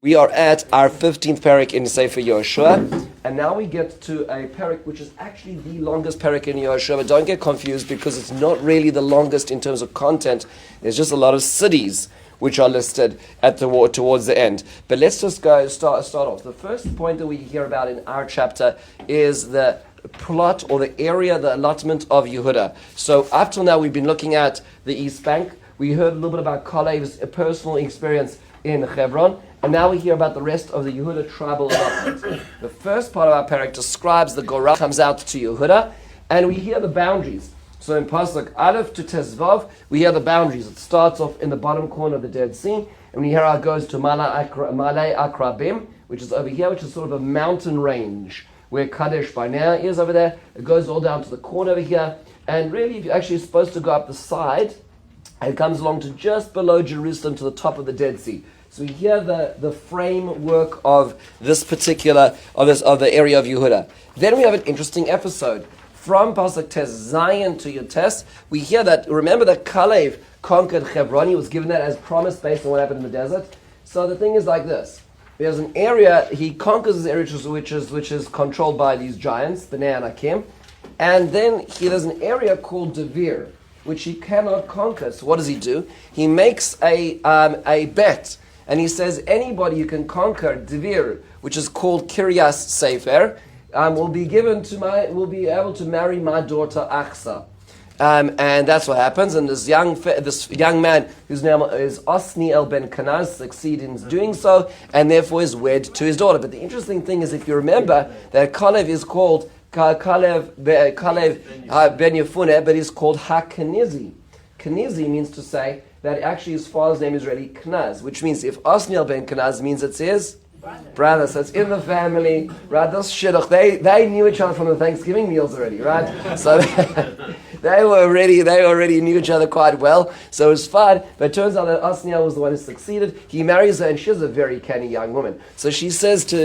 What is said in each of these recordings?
We are at our 15th perek in Sefer Yehoshua, and now we get to a perek which is actually the longest perek in Yehoshua, but don't get confused because it's not really the longest in terms of content. There's just a lot of cities which are listed at towards the end. But let's just start off. The first point that we hear about in our chapter is the plot or the area, the allotment of Yehuda. So up till now we've been looking at the East Bank. We heard a little bit about Kalev's personal experience in Hebron, and now we hear about the rest of the Yehuda tribal allotment. The first part of our perek describes the Gorah comes out to Yehuda, and we hear the boundaries. So in Pasuk Aleph to Tezvav, we hear the boundaries. It starts off in the bottom corner of the Dead Sea, and we hear how it goes to Malei Akrabim, which is over here, which is sort of a mountain range, where Kadesh Barnea is over there. It goes all down to the corner over here, and really if you're actually supposed to go up the side, and it comes along to just below Jerusalem to the top of the Dead Sea. So we hear the framework of this particular, of the area of Yehuda. Then we have an interesting episode. From Pasuk Tes Zion to Yotes, we hear that, remember that Kalev conquered Hebron. He was given that as promise based on what happened in the desert. So the thing is like this. There's an area, he conquers this area which is controlled by these giants, the Bnei Anakim. And then there's an area called Devir, which he cannot conquer. So what does he do? He makes a bet, and he says anybody who can conquer Devir, which is called Kiryas Sefer, will be able to marry my daughter Achsa. And that's what happens. And this young man, whose name is Osni Ben Kanaz, succeeds in doing so, and therefore is wed to his daughter. But the interesting thing is, if you remember, that Kalev is called Kalev Ben Yefuneh, but he's called HaKenizi. Kenizi means to say that actually his father's name is really Knaz, which means if Osniel Ben Knaz means it's his brother. So it's in the family, right? Those shidduch, they knew each other from the Thanksgiving meals already, right? So they already knew each other quite well. So it was fun. But it turns out that Osniel was the one who succeeded. He marries her, and she's a very canny young woman. So she says to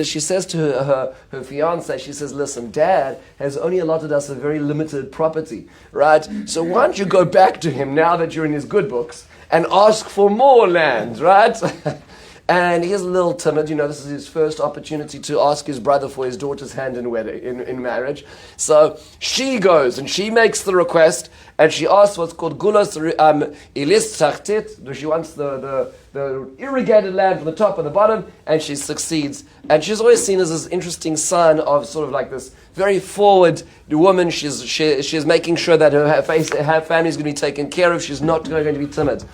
her fiance, she says, "Listen, Dad has only allotted us a very limited property, right? So why don't you go back to him now that you're in his good books and ask for more land, right?" And he's a little timid. This is his first opportunity to ask his brother for his daughter's hand in marriage. So she goes and she makes the request, and she asks what's called gulos ilis tachtit. She wants the irrigated land from the top and the bottom, and she succeeds. And she's always seen as this interesting son of sort of like this very forward woman. She's making sure that her family is going to be taken care of. She's not going to be timid.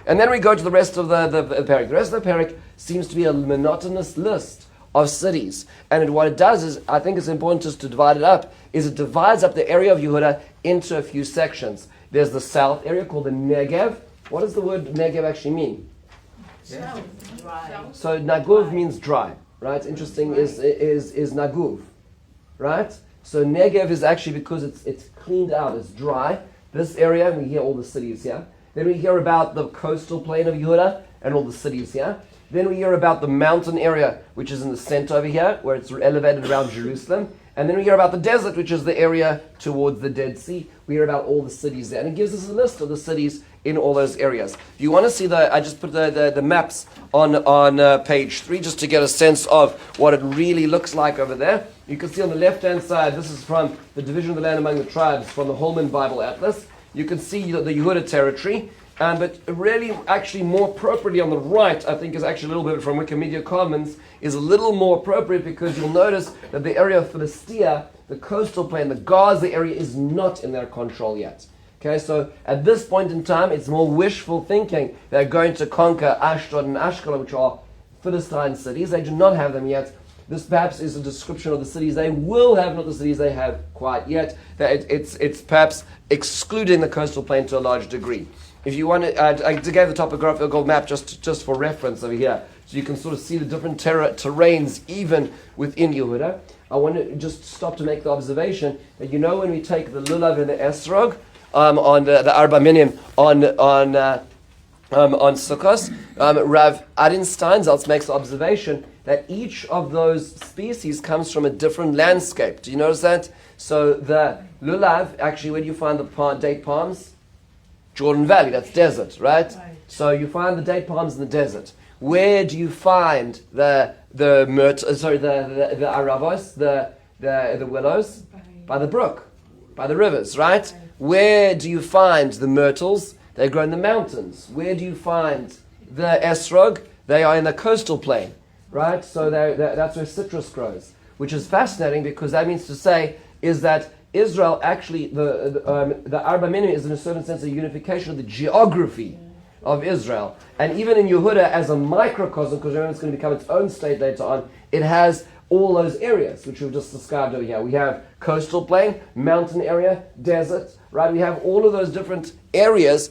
And then we go to the rest of the perek. The rest of the perek seems to be a monotonous list of cities. And what it does is, I think it's important just to divide it up, is it divides up the area of Yehuda into a few sections. There's the south area called the Negev. What does the word Negev actually mean? Yeah. Dry. So Naguv means dry, right? Interesting is Naguv, right? So Negev is actually because it's cleaned out, it's dry. This area, we hear all the cities here. Then we hear about the coastal plain of Yehuda and all the cities here. Then we hear about the mountain area, which is in the center over here, where it's elevated around Jerusalem. And then we hear about the desert, which is the area towards the Dead Sea. We hear about all the cities there. And it gives us a list of the cities in all those areas. If you want to see I just put the maps on page 3, just to get a sense of what it really looks like over there. You can see on the left-hand side, this is from the division of the land among the tribes, from the Holman Bible Atlas. You can see the Yehuda territory, but really, actually, more appropriately on the right, I think is actually a little bit from Wikimedia Commons, is a little more appropriate because you'll notice that the area of Philistia, the coastal plain, the Gaza area, is not in their control yet. Okay, so at this point in time, it's more wishful thinking. They're going to conquer Ashdod and Ashkelon, which are Philistine cities. They do not have them yet. This perhaps is a description of the cities they will have, not the cities they have quite yet. It's perhaps excluding the coastal plain to a large degree. If you want to, I gave the topographical map just for reference over here, so you can sort of see the different terrains even within Yehuda. I want to just stop to make the observation that when we take the lulav and the esrog on the arba minim on Sukkos, Rav Adin Steinsaltz makes the observation that each of those species comes from a different landscape. Do you notice that? So the lulav, actually, where do you find the date palms? Jordan Valley, that's desert, right? So you find the date palms in the desert. Where do you find the aravos, the willows? By the brook, by the rivers, right? Where do you find the myrtles? They grow in the mountains. Where do you find the esrog? They are in the coastal plain, right? So that's where citrus grows, which is fascinating because that means to say is that Israel actually, the Arba Minim is in a certain sense a unification of the geography of Israel. And even in Yehuda as a microcosm, because remember it's going to become its own state later on, it has all those areas which we've just described over here. We have coastal plain, mountain area, desert, right? We have all of those different areas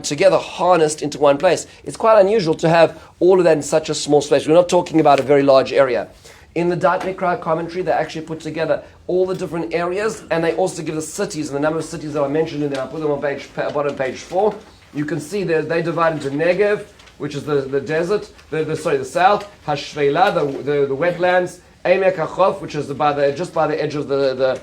together harnessed into one place. It's quite unusual to have all of that in such a small space. We're not talking about a very large area. In the Da'at Mikra commentary, they actually put together all the different areas, and they also give the cities and the number of cities that are mentioned in there. I'll put them on bottom page 4. You can see they divide into Negev, which is the desert, the south, Hashvela, the wetlands, Emek HaChof, which is just by the edge of the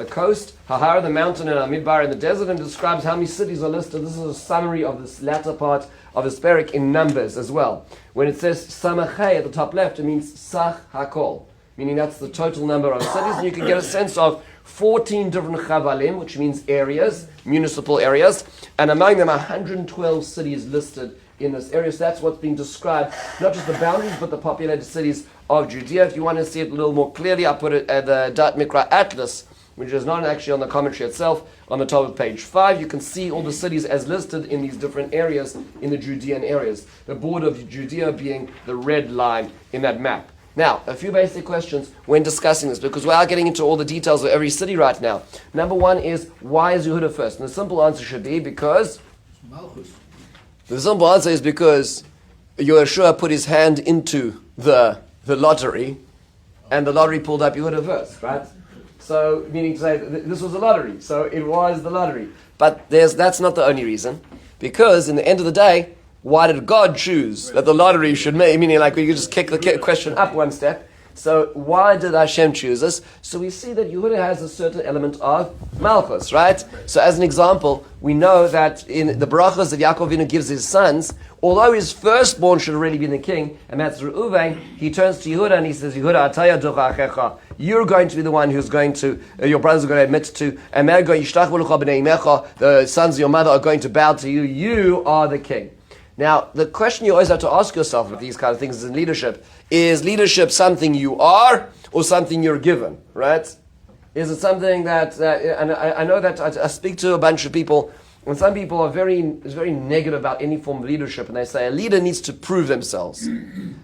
coast, Hahar, the mountain, and Midbar in the desert, and describes how many cities are listed. This is a summary of this latter part of the perek in numbers as well. When it says Samachei at the top left, it means Sach HaKol, meaning that's the total number of cities, and you can get a sense of 14 different chavalim, which means areas, municipal areas, and among them 112 cities listed in this area. So that's what's being described, not just the boundaries, but the populated cities of Judea. If you want to see it a little more clearly, I put it at the Da'at Mikra Atlas, which is not actually on the commentary itself, on the top of page 5. You can see all the cities as listed in these different areas, in the Judean areas. The border of Judea being the red line in that map. Now, a few basic questions when discussing this, because we are getting into all the details of every city right now. Number one is, why is Yehuda first? And the simple answer should be because... The simple answer is because Yehoshua put his hand into the lottery, and the lottery pulled up Yehuda first, right? So, meaning to say, this was a lottery, so it was the lottery. But that's not the only reason, because in the end of the day, why did God choose that the lottery should make? Meaning, like, we could just kick the question up one step. So, why did Hashem choose us? So, we see that Yehuda has a certain element of Malchus, right? So, as an example, we know that in the brachas that Yaakov Avinu gives his sons, although his firstborn should have really been the king, and that's Reuven, he turns to Yehuda and he says, Yehuda, ataya docha achecha. You're going to be the one who's going to, your brothers are going to admit to, and the sons of your mother are going to bow to you. You are the king. Now, the question you always have to ask yourself with these kind of things in leadership is leadership something you are or something you're given, right? Is it something that, and I know that I speak to a bunch of people, and some people are very negative about any form of leadership, and they say a leader needs to prove themselves,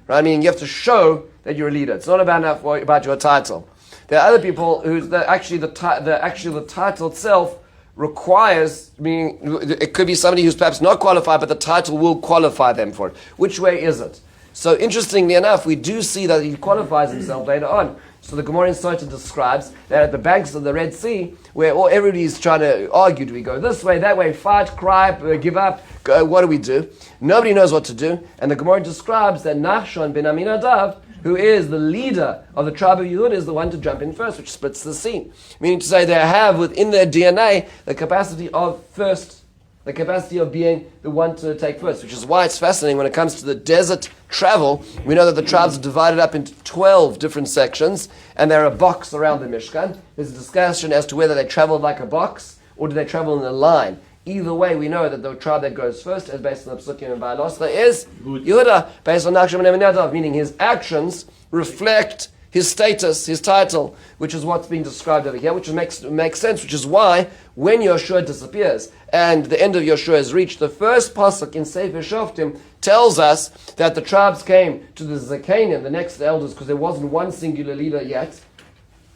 right? I mean, you have to show that you're a leader. It's not about your title. There are other people who the title itself requires, meaning it could be somebody who's perhaps not qualified, but the title will qualify them for it. Which way is it? So interestingly enough, we do see that he qualifies himself later on. So the Gemara in Sota describes that at the banks of the Red Sea, where everybody's trying to argue, do we go this way, that way, fight, cry, give up, what do we do? Nobody knows what to do. And the Gemara describes that Nach ben Aminadav, who is the leader of the tribe of Yehuda, is the one to jump in first, which splits the sea. Meaning to say they have within their DNA the capacity of being the one to take first, which is why it's fascinating when it comes to the desert travel. We know that the tribes are divided up into 12 different sections, and there are a box around the Mishkan. There's a discussion as to whether they traveled like a box, or do they travel in a line. Either way, we know that the tribe that goes first, as based on the Psukim and Baaloscha, is Yehuda, based on Nach ben Aminadav, meaning his actions reflect his status, his title, which is what's being described over here, which makes sense, which is why when Yehoshua disappears and the end of Yehoshua is reached, the first pasuk in Sefer Shoftim tells us that the tribes came to the Zakanim, the next elders, because there wasn't one singular leader yet,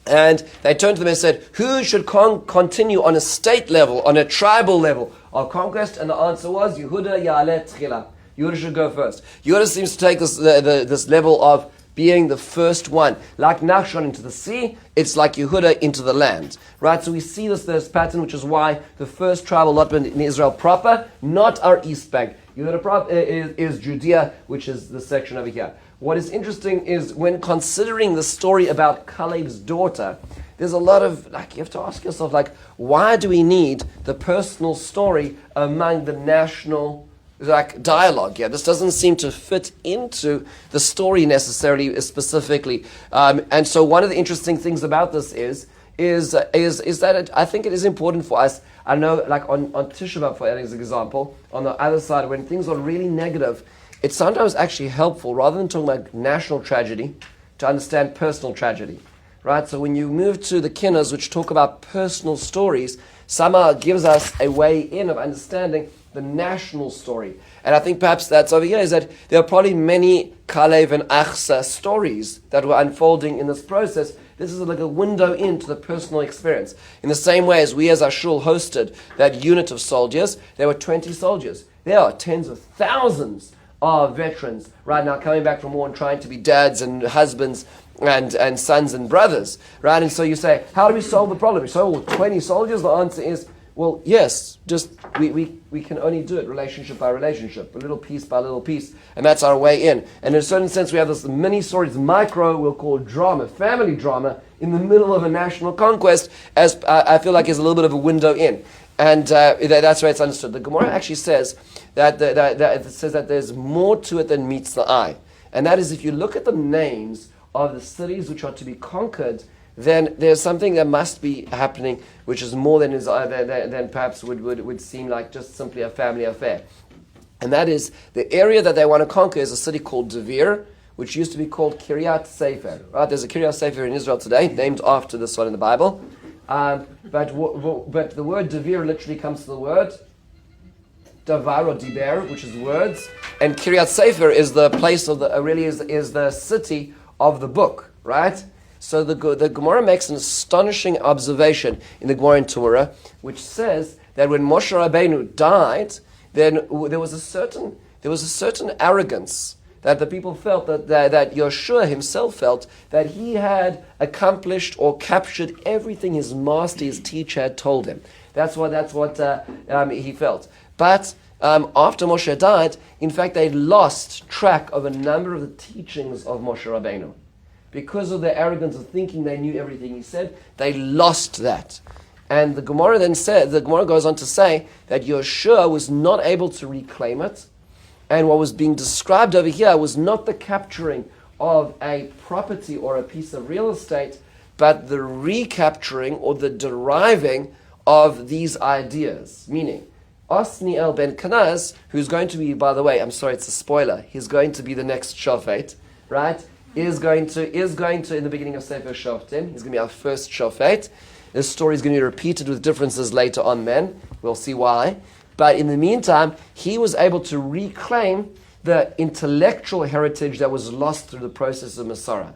and they turned to them and said, who should continue on a state level, on a tribal level of conquest? And the answer was, Yehuda Ya'aleh Tchila. Yehuda should go first. Yehuda seems to take this level of being the first one. Like Nach into the sea, it's like Yehuda into the land. Right? So we see this pattern, which is why the first tribal allotment in Israel proper, not our East Bank. Yehuda is Judea, which is the section over here. What is interesting is when considering the story about Caleb's daughter, there's a lot of, you have to ask yourself, why do we need the personal story among the national like dialogue here. This doesn't seem to fit into the story necessarily, specifically. And so one of the interesting things about this is that I think it is important for us. I know, like on Tisha B'Av, for example, on the other side, when things are really negative, it's sometimes actually helpful, rather than talking about national tragedy, to understand personal tragedy. Right? So when you move to the Kinnas, which talk about personal stories, somehow it gives us a way in of understanding the national story. And I think perhaps that's over here, is that there are probably many Kalev and Achsa stories that were unfolding in this process. This is like a window into the personal experience. In the same way as we as Ashul hosted that unit of soldiers, there were 20 soldiers. There are tens of thousands of veterans right now coming back from war and trying to be dads and husbands and sons and brothers. Right? And so you say, how do we solve the problem? So, well, 20 soldiers? The answer is, well, yes, just we can only do it relationship by relationship, a little piece by little piece, and that's our way in. And in a certain sense, we have this mini story, this micro, we'll call drama, family drama, in the middle of a national conquest, as I feel like is a little bit of a window in. And that's why it's understood. The Gemara actually says that it says that there's more to it than meets the eye. And that is, if you look at the names of the cities which are to be conquered, then there's something that must be happening, which is more than perhaps would seem like just simply a family affair. And that is, the area that they want to conquer is a city called Devir, which used to be called Kiryat Sefer. Right? There's a Kiryat Sefer in Israel today, named after this one in the Bible. But the word Devir literally comes to the word Davar or Diber, which is words, and Kiryat Sefer is the place of the is the city of the book, right? So the Gemara makes an astonishing observation in the Gemara in Torah, which says that when Moshe Rabbeinu died, then there was a certain arrogance that the people felt, that Yehoshua himself felt, that he had accomplished or captured everything his master, his teacher, had told him. That's what he felt. But after Moshe died, in fact, they lost track of a number of the teachings of Moshe Rabbeinu. Because of their arrogance of thinking they knew everything he said, they lost that. And the Gemara goes on to say that Yehoshua was not able to reclaim it. And what was being described over here was not the capturing of a property or a piece of real estate, but the recapturing or the deriving of these ideas. Meaning, Osniel ben Kenaz, who's going to be, by the way, I'm sorry, it's a spoiler, he's going to be the next Shofet, right? Is going to in the beginning of Sefer Shoftim. He's going to be our first Shofet. This story is going to be repeated with differences later on. Then we'll see why. But in the meantime, he was able to reclaim the intellectual heritage that was lost through the process of Masorah.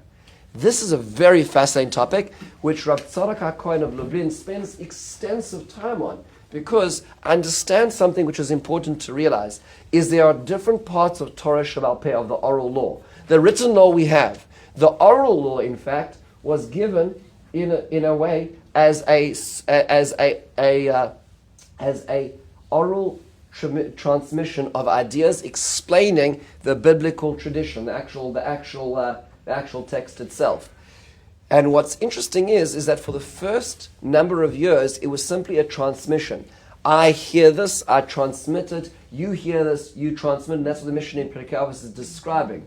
This is a very fascinating topic, which Rav Tzadok HaKohen of Lublin spends extensive time on, because understand something which is important to realize is there are different parts of Torah Sheba'al Peh, of the oral law. The written law we have. The oral law, in fact, was given in a way as a oral transmission of ideas explaining the biblical tradition, the actual text itself. And what's interesting is that for the first number of years, it was simply a transmission. I hear this, I transmit it. You hear this, you transmit it. And that's what the mission in Perek is describing.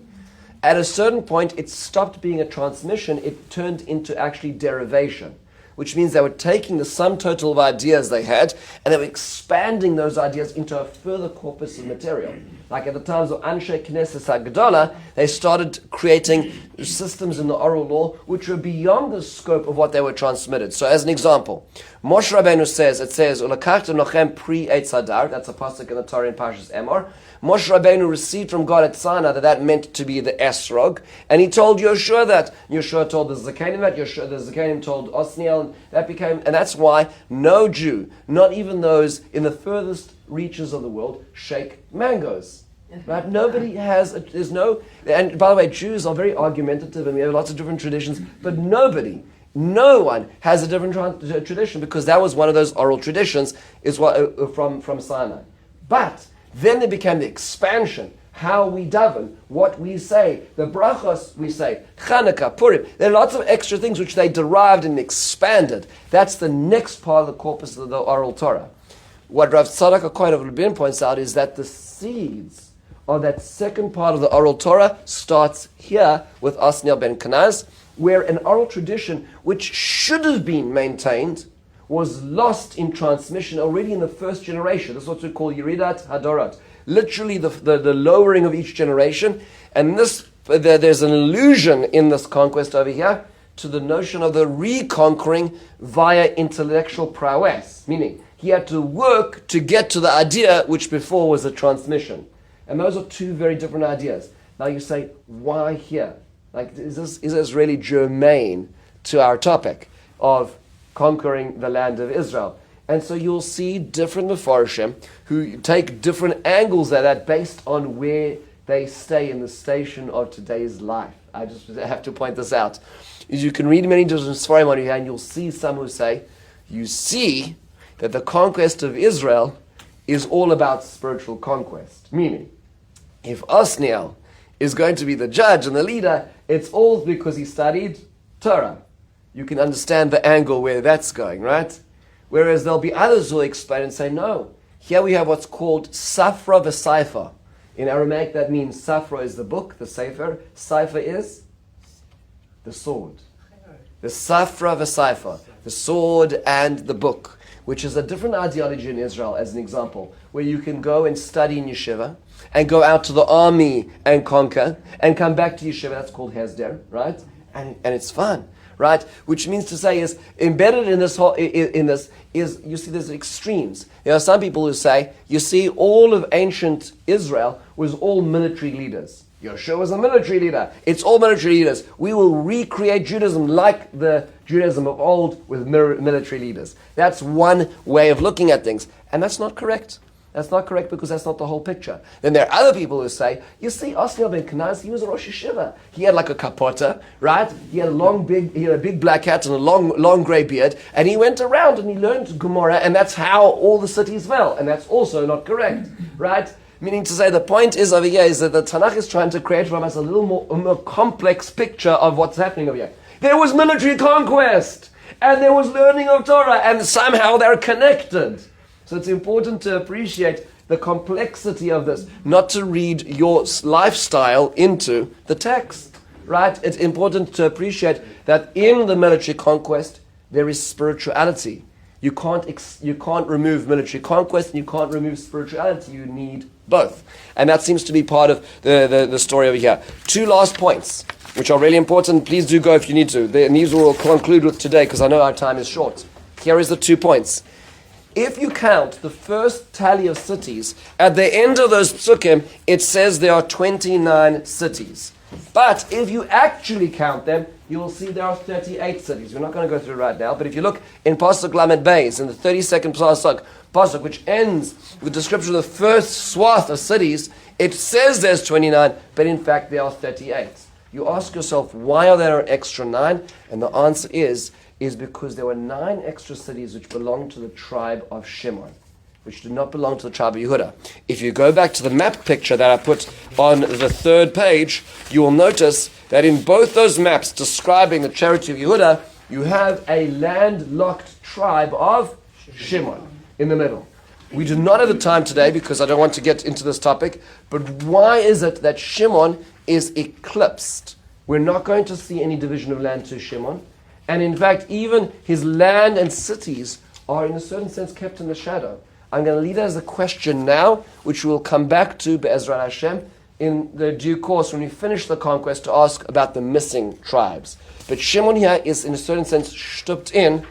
At a certain point, it stopped being a transmission, it turned into actually derivation, which means they were taking the sum total of ideas they had, and they were expanding those ideas into a further corpus of material. Like at the times of Anshe Knesset HaGedolah, they started creating systems in the oral law which were beyond the scope of what they were transmitted. So as an example, Moshe Rabbeinu says, Ulakachtem lochem pri Eitz Hadar, that's a pasuk in the Torah in Parshas Emor. Moshe Rabbeinu received from God at Sinai that meant to be the Esrog, and he told Yehoshua that. Yehoshua told the Zakanim that. The Zakanim told Osniel, and that's why no Jew, not even those in the furthest reaches of the world, shake mangoes. Right? Nobody has, and by the way, Jews are very argumentative, and we have lots of different traditions, but no one has a different tradition, because that was one of those oral traditions from Sinai. But then there became the expansion, how we daven, what we say, the brachos we say, Chanukah, Purim. There are lots of extra things which they derived and expanded. That's the next part of the corpus of the oral Torah. What Rav Tzadok HaKohen of Lublin points out is that the seeds of that second part of the oral Torah starts here with Asniel ben Kenaz, where an oral tradition which should have been maintained was lost in transmission already in the first generation. This is what we call Yeridat Hadorat. Literally the lowering of each generation. And there's an allusion in this conquest over here to the notion of the reconquering via intellectual prowess. Meaning, he had to work to get to the idea which before was a transmission. And those are two very different ideas. Now you say, why here? Like, is this really germane to our topic of conquering the land of Israel? And so you'll see different Mefarshim who take different angles at that based on where they stay in the station of today's life. I just have to point this out. You can read many different Sfarim on here, and you'll see some who say, you see that the conquest of Israel is all about spiritual conquest. Meaning, if Osniel is going to be the judge and the leader, it's all because he studied Torah. You can understand the angle where that's going, right? Whereas there'll be others who will explain and say, no, here we have what's called Safra v'Saifa. In Aramaic, that means Safra is the book, the Sefer. Saifa is the sword. The Safra v'Saifa, the sword and the book, which is a different ideology in Israel, as an example, where you can go and study in yeshiva, and go out to the army and conquer, and come back to yeshiva. That's called Hesder, right? And it's fun, right? Which means to say is, embedded in this is, you see, there's extremes. There are some people who say, you see, all of ancient Israel was all military leaders. Yehoshua was a military leader. It's all military leaders. We will recreate Judaism like the Judaism of old with military leaders. That's one way of looking at things. And that's not correct. That's not correct because that's not the whole picture. Then there are other people who say, you see, Osniel ben Kenaz, he was a Rosh Yeshiva. He had like a kapota, right? He had a big black hat and a long grey beard, and he went around and he learned Gemara, and that's how all the cities fell. And that's also not correct, right? Meaning to say, the point is over here is that the Tanakh is trying to create from us a more complex picture of what's happening over here. There was military conquest, and there was learning of Torah, and somehow they're connected. So it's important to appreciate the complexity of this, not to read your lifestyle into the text, right? It's important to appreciate that in the military conquest, there is spirituality. You can't remove military conquest, and you can't remove spirituality. You need both. And that seems to be part of the story over here. Two last points, which are really important. Please do go if you need to. And these we'll conclude with today, because I know our time is short. Here is the 2 points. If you count the first tally of cities, at the end of those psukim, it says there are 29 cities. But if you actually count them, you will see there are 38 cities. We're not going to go through it right now, but if you look in Pasuk Lamed Beis, in the 32nd Pasuk, which ends with the description of the first swath of cities, it says there's 29, but in fact there are 38. You ask yourself, why are there an extra 9? And the answer is because there were 9 extra cities which belonged to the tribe of Shimon, which did not belong to the tribe of Yehuda. If you go back to the map picture that I put on the 3rd page, you will notice that in both those maps describing the territory of Yehuda, you have a landlocked tribe of Shimon in the middle. We do not have the time today because I don't want to get into this topic, but why is it that Shimon is eclipsed? We're not going to see any division of land to Shimon. And in fact, even his land and cities are in a certain sense kept in the shadow. I'm going to leave that as a question now, which we'll come back to, Be'ezrat Hashem, in the due course when we finish the conquest, to ask about the missing tribes. But Shimon here is in a certain sense stooped in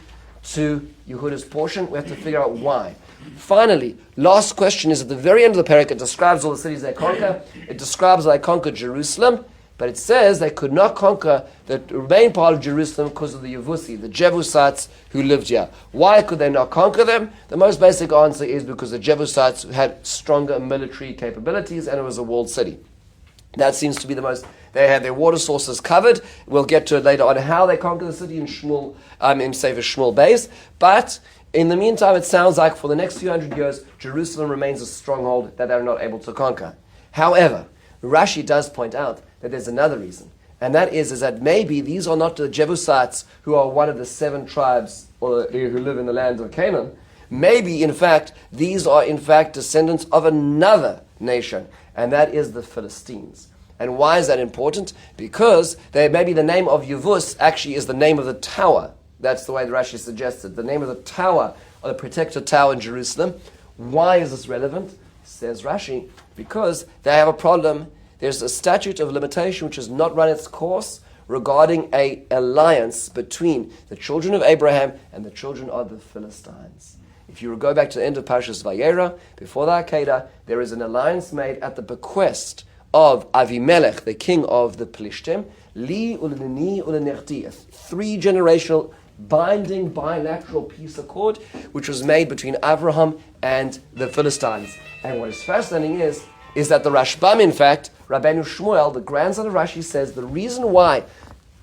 to Yehuda's portion. We have to figure out why. Finally, last question is at the very end of the perek. It describes all the cities they conquer. It describes how they conquered Jerusalem. But it says they could not conquer the main part of Jerusalem because of the Yevusi, the Jebusites who lived here. Why could they not conquer them? The most basic answer is because the Jebusites had stronger military capabilities and it was a walled city. That seems to be the most. They had their water sources covered. We'll get to it later on how they conquered the city in Shmuel, in Sefer Shmuel Beis. But in the meantime, it sounds like for the next few hundred years, Jerusalem remains a stronghold that they're not able to conquer. However, Rashi does point out that there's another reason. And that is that maybe these are not the Jebusites who are one of the 7 tribes who live in the land of Canaan. Maybe, in fact, these are in fact descendants of another nation, and that is the Philistines. And why is that important? Because maybe the name of Yevus actually is the name of the tower. That's the way the Rashi suggested. The name of the tower, or the protector tower in Jerusalem. Why is this relevant? Says Rashi, because they have a problem. There's a statute of limitation which has not run its course regarding an alliance between the children of Abraham and the children of the Philistines. If you go back to the end of Parshas Vayera, before the Akedah, there is an alliance made at the bequest of Avimelech, the king of the Plishtim, Li uleni ulenerti, a 3-generational binding bilateral peace accord, which was made between Abraham and the Philistines. And what is fascinating is that the Rashbam, in fact, Rabbeinu Shmuel, the grandson of Rashi, says the reason why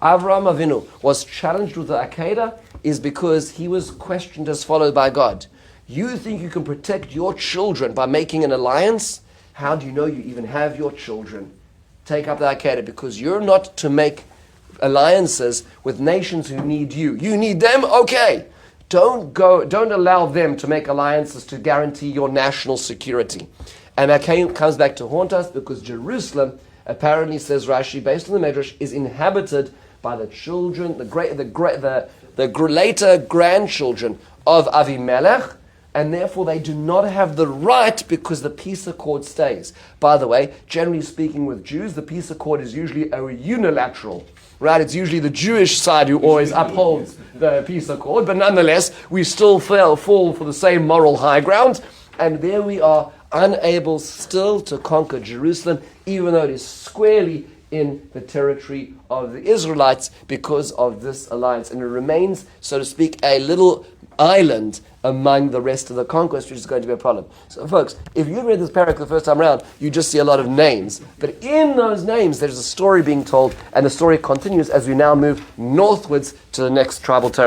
Avraham Avinu was challenged with the Akedah is because he was questioned as followed by God. You think you can protect your children by making an alliance? How do you know you even have your children? Take up the Akedah, because you're not to make alliances with nations who need you. You need them? Okay. Don't allow them to make alliances to guarantee your national security. And that comes back to haunt us, because Jerusalem, apparently, says Rashi, based on the Medrash, is inhabited by the children, the later grandchildren of Avimelech, and therefore they do not have the right, because the peace accord stays. By the way, generally speaking with Jews, the peace accord is usually a unilateral. Right, it's usually the Jewish side who always upholds the peace accord, but nonetheless, we still fall for the same moral high ground, and there we are, unable still to conquer Jerusalem, even though it is squarely in the territory of the Israelites because of this alliance. And it remains, so to speak, a little island among the rest of the conquest, which is going to be a problem. So folks, if you read this perek the first time around, you just see a lot of names. But in those names, there's a story being told, and the story continues as we now move northwards to the next tribal territory.